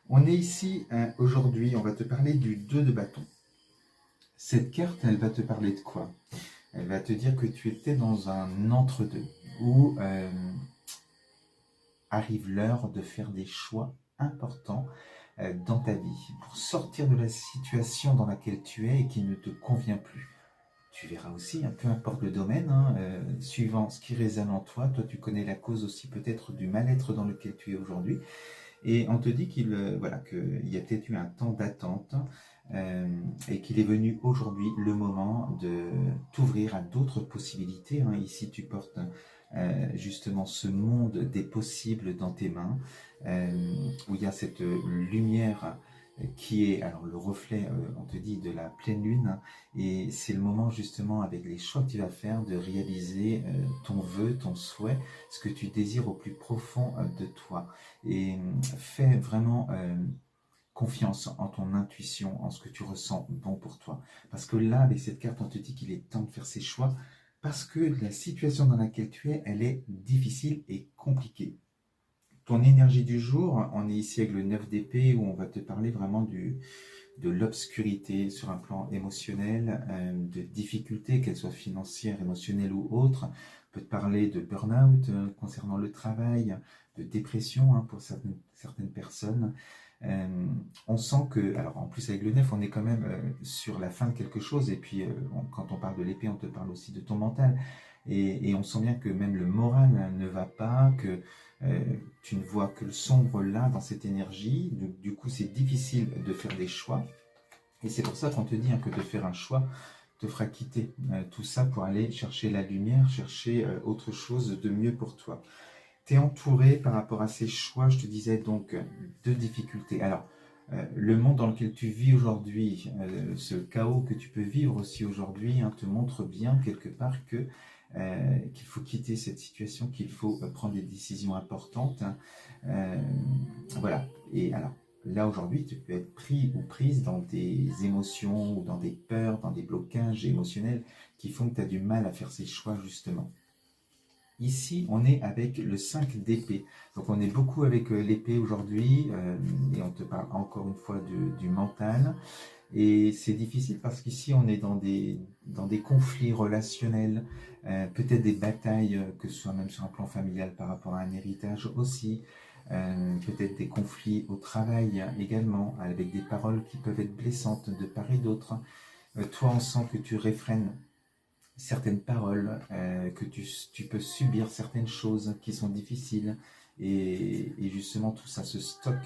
On est ici aujourd'hui, on va te parler du 2 de bâton. Cette carte, elle va te parler de quoi? Elle va te dire que tu étais dans un entre-deux, où arrive l'heure de faire des choix importants dans ta vie, pour sortir de la situation dans laquelle tu es et qui ne te convient plus. Tu verras aussi, peu importe le domaine, suivant ce qui résonne en toi, toi tu connais la cause aussi peut-être du mal-être dans lequel tu es aujourd'hui. Et on te dit qu'il y a peut-être eu un temps d'attente euh, et qu'il est venu aujourd'hui le moment de t'ouvrir à d'autres possibilités. Ici, tu portes justement ce monde des possibles dans tes mains, où il y a cette lumière qui est alors le reflet, on te dit, de la pleine lune, et c'est le moment justement avec les choix que tu vas faire de réaliser ton vœu, ton souhait, ce que tu désires au plus profond de toi. Et fais vraiment confiance en ton intuition, en ce que tu ressens bon pour toi. Parce que là, avec cette carte, on te dit qu'il est temps de faire ses choix, parce que la situation dans laquelle tu es, elle est difficile et compliquée. Ton énergie du jour, on est ici avec le 9 d'épée, où on va te parler vraiment de l'obscurité sur un plan émotionnel, de difficultés, qu'elles soient financières, émotionnelles ou autres. On peut te parler de burn-out concernant le travail, de dépression pour certaines personnes. On sent que, alors en plus avec le 9, on est quand même sur la fin de quelque chose, et puis quand on parle de l'épée, on te parle aussi de ton mental, et on sent bien que même le moral ne va pas, que euh, tu ne vois que le sombre là dans cette énergie, du coup c'est difficile de faire des choix, et c'est pour ça qu'on te dit que de faire un choix te fera quitter tout ça pour aller chercher la lumière, chercher autre chose de mieux pour toi. Tu es entouré par rapport à ces choix, je te disais donc, de difficultés. Alors, le monde dans lequel tu vis aujourd'hui, ce chaos que tu peux vivre aussi aujourd'hui, te montre bien quelque part que qu'il faut quitter cette situation, qu'il faut prendre des décisions importantes. Voilà. Et alors, là aujourd'hui, tu peux être pris ou prise dans des émotions ou dans des peurs, dans des blocages émotionnels qui font que tu as du mal à faire ces choix justement. Ici, on est avec le 5 d'épée. Donc, on est beaucoup avec l'épée aujourd'hui, et on te parle encore une fois du mental. Et c'est difficile parce qu'ici, on est dans des conflits relationnels, peut-être des batailles, que ce soit même sur un plan familial par rapport à un héritage aussi, peut-être des conflits au travail également, avec des paroles qui peuvent être blessantes de part et d'autre. Toi, on sent que tu réfrènes certaines paroles, que tu peux subir certaines choses qui sont difficiles, et justement tout ça se stocke